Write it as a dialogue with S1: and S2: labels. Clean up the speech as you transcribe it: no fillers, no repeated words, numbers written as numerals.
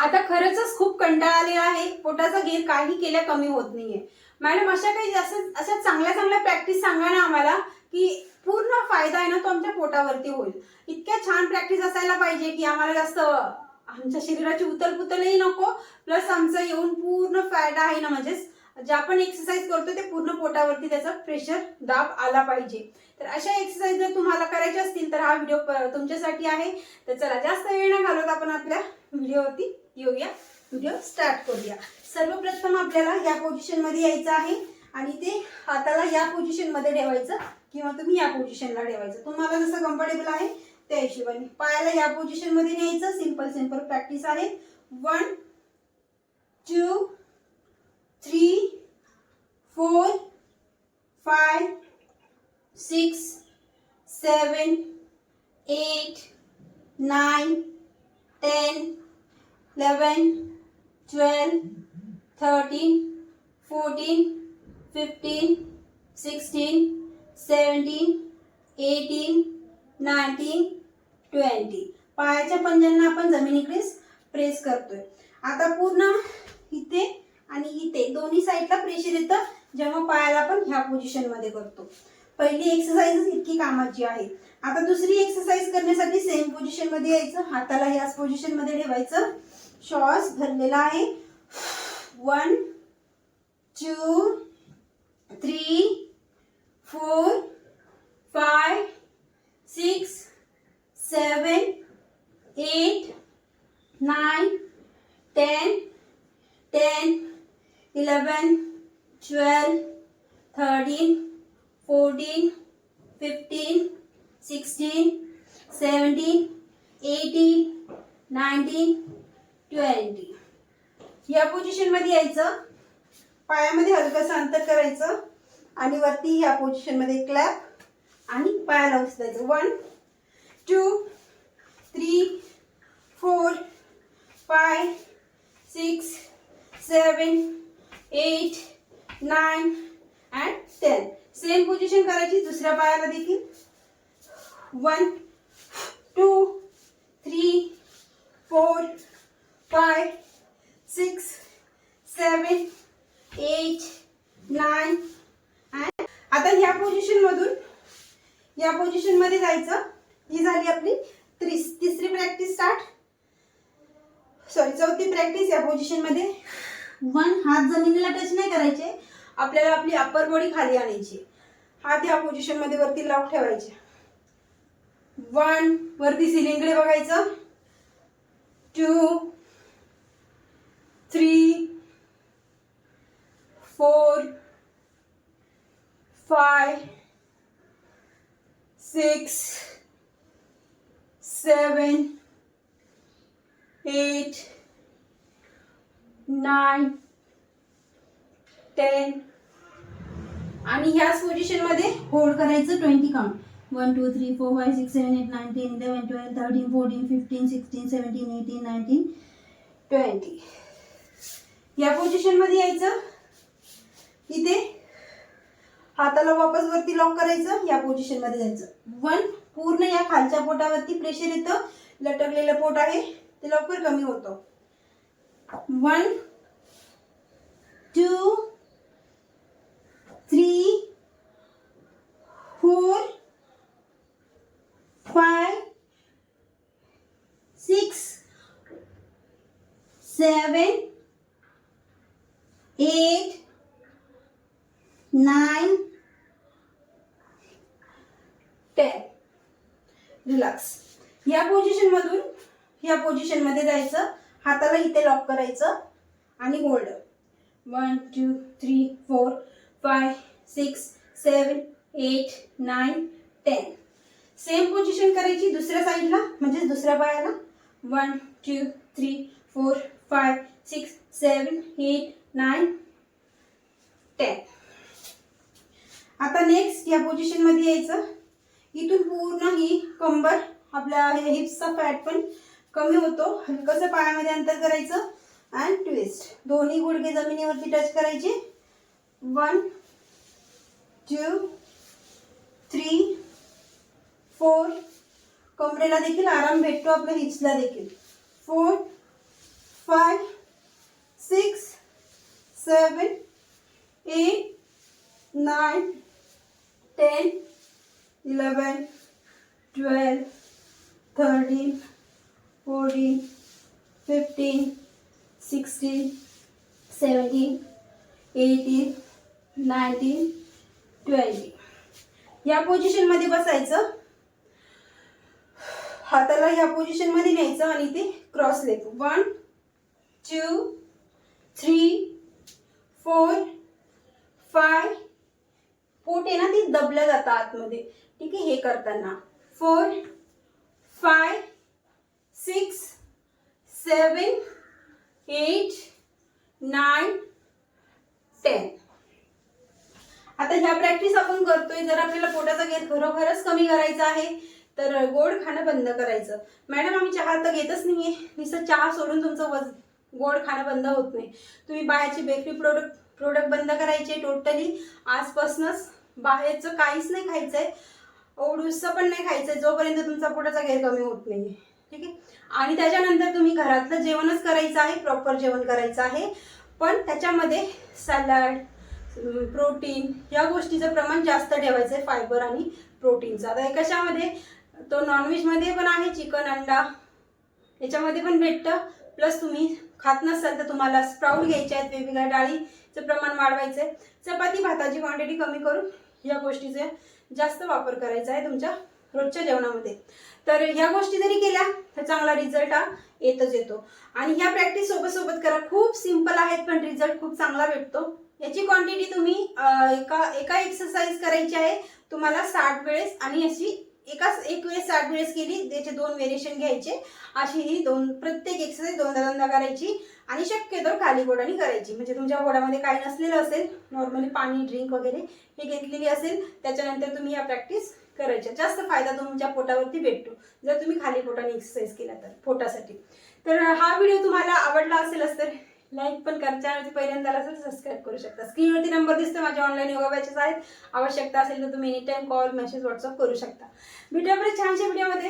S1: आता खरंच खूप कंटाळा आलेला आहे. पोटाचा घेर काही केल्या कमी होत नाहीये. मॅडम अशा काही अशा चांगल्या चांगल्या प्रॅक्टिस सांगा ना आम्हाला, की पूर्ण फायदा आहे ना तो आमच्या पोटावरती होईल. इतक्या छान प्रॅक्टिस असायला पाहिजे की आम्हाला जास्त आमच्या शरीराची उतरपुतलही नको, प्लस आमचं येऊन पूर्ण फायदा आहे ना, म्हणजे जे आपण एक्सरसाइज करतो ते पूर्ण पोटावरती त्याचा प्रेशर दाब आला पाहिजे. तर अशा एक्सरसाइज जर तुम्हाला करायच्या असतील तर हा व्हिडिओ तुमच्यासाठी आहे. तर चला जास्त वेळ न घालवता आपण आपल्या व्हिडिओवरती येऊया. व्हिडिओ स्टार्ट करूया. सर्वप्रथम आपल्याला या पोझिशन मध्ये यायचं आहे आणि ते हाताला या पोझिशन मध्ये ठेवायचं किंवा तुम्ही या पोझिशनला ठेवायचं, तुम्हाला जसं कम्फर्टेबल आहे त्या हिशोबाने. पायाला या पोझिशन मध्ये न्यायचं. सिंपल प्रॅक्टिस आहे. 1 2 3 4 5 6 7 8 9 10 11 12 13 14 15 16 17 18 19 20. पायाच्या पंजांना आपण जमिनीकडे प्रेस करतोय. आता पूर्ण इथे आणि इथे दोन्ही साईडला प्रेशर येतं जेव्हा पायाला आपण ह्या पोझिशन मध्ये करतो. पहिली एक्सरसाइज इतकी कामाची आहे. आता दुसरी एक्सरसाइज करण्यासाठी सेम पोझिशन मध्ये यायचं. हाताला ह्याच पोझिशन मध्ये ठेवायचं. श्वास भरलेला आहे. 1 2 3 4 5 6 7 8 9 10 10 11 12 13 14 15 16 17 18 19 20. या पोझिशन मध्ये यायचं. पायामध्ये हलकसं अंतर करायचं आणि वरती या पोझिशन मध्ये क्लॅप आणि पायाला उचलायचं. 1 2 3 4 5 6 7 8 9 and 10. सेम पोझिशन करायची दुसऱ्या पायाला देखील. 1 2 3 4 5 6 7 8 9 and आता ह्या पोझिशन मधून या पोझिशन मध्ये जायचं. ही झाली आपली तिसरी प्रॅक्टिस स्टार्ट. चौथी प्रॅक्टिस या पोझिशन मध्ये. 1 हात जमिनीला टच नाही करायचे. आपल्याला आपली अप्पर बॉडी खाली आणायची. हात या पोझिशन मध्ये वरती लॉक ठेवायचे. 1 वरती सिलिंगकडे बघायचं. 2 3 4 5 6 7 8 9 10 आणि ह्याच पोझिशन मध्ये होल्ड करायचं. 20 काउंट. 1 2 3 4 5 6 7 8 9 10 11 12 13 14 15 16 17 18 19 20. या पोझिशन मध्ये यायचं. इथे हाताला वापस वरती लॉक करायचं. या पोझिशन मध्ये जायचं. 1 पूर्ण या खालच्या पोटावरती प्रेशर येतं. लटकलेलं पोट आहे ते लवकर कमी होतं. 1 2 3 4 5 6 7 8 9 10. रिलॅक्स. या पोझिशन मधून या पोझिशन मध्ये जायचं. हाताला इथे लॉक करायचं आणि होल्ड. 1 2 3 4 5 6 7 8 9 10. सेम पोझिशन करायची दुसऱ्या साईडला म्हणजे दुसऱ्या पायाला. 1 2 3 4 5 6 7 8 9 10. आता नेक्स्ट या पोझिशन मध्ये यायचं. इथून पूर्ण ही कंबर आपल्या हिप्सचा फॅट पण कमी होतो. हलकसं पायामध्ये अंतर करायचं अँड ट्विस्ट. दोन्ही गुडघे जमिनीवरती टच करायचे. 1 2 3 4. कमरेला देखील आराम भेटतो, आपल्या हिप्सला देखील. 4 5 6 7 8 9 10 11 12 13 14 15 16 17 18 19 20. या पोझिशनमध्ये बसायचं, हाताला या पोझिशनमध्ये न्यायचं आणि ते क्रॉस लेग 1 2 3 4 5. पोट आहे ना ती दबलं जातं आतमध्ये, ठीक आहे. हे करताना 4 5 6 7 8 9 10. आता ह्या प्रॅक्टिस आपण करतोय. जर आपल्याला पोटाचा घेर खरोखरच कमी करायचा आहे तर गोड खाणं बंद करायचं. मॅडम आम्ही चहा तर घेतच नाहीये, नुसतं चहा सोडून तुमचं गोड खाणं बंद होत नाही. तुम्ही बाहेरचे बेकरी प्रोडक्ट बंद करायचे टोटली. आजपासूनच बाहेरचं काहीच नाही खायचंय, ओढूसं पण नाही खायचंय जोपर्यंत तुमचा पोटाचा घेर कमी होत नाहीये, ठीक आहे. आणि त्याच्यानंतर तुम्ही घरातलं जेवणच करायचं आहे, प्रॉपर जेवण करायचं आहे. पण त्याच्यामध्ये सॅलड, प्रोटीन या गोष्टीचं प्रमाण जास्त ठेवायचं आहे, फायबर आणि प्रोटीनचं. आता हे कशामध्ये, तो नॉनव्हेजमध्ये पण आहे, चिकन अंडा याच्यामध्ये पण भेटतं. प्लस तुम्ही खात नसाल तर तुम्हाला स्प्राऊट घ्यायचे आहेत, वेगवेगळ्या डाळीचं प्रमाण वाढवायचं आहे. चपाती भाताची क्वांटिटी कमी करून या गोष्टीचा जास्त वापर करायचा आहे तुमच्या रोजच्या जेवणामध्ये. तर ह्या गोष्टी जरी केल्या तर चांगला रिझल्ट हा येतच येतो. आणि ह्या प्रॅक्टिस सोबत सोबत करा. खूप सिंपल आहेत पण रिझल्ट खूप चांगला भेटतो. याची क्वांटिटी तुम्ही एका एक्सरसाइज करायची आहे तुम्हाला 60 वेळेस, आणि अशी एक वेळेस 60 वेळेस केली त्याचे 2 व्हेरिएशन घ्यायचे. अशी ही प्रत्येक एक्सरसाइज दोनदा करायची आणि शक्यतो खाली पोटाने करायची. म्हणजे तुमच्या पोटामध्ये काही नसलेलं असेल, नॉर्मली पाणी ड्रिंक वगैरे हे घेतलेली असेल, त्याच्यानंतर तुम्ही या प्रॅक्टिस करायच्या. जास्त फायदा तुमच्या पोटावरती भेटतो जर तुम्ही खाली पोटाने एक्सरसाइज केला तर पोटासाठी. तर हा व्हिडिओ तुम्हाला आवडला असेलच तर लाईक पण करा. चॅनलची पहिल्यांदा असेल तर सबस्क्राईब करू शकता. स्क्रीनवरती नंबर दिसतो, माझे ऑनलाईन योगा बॅचेस आहेत. आवश्यकता असेल तर तुम्ही any time call, message, WhatsApp करू शकता. भेटूया आपल्या छानशा व्हिडिओमध्ये.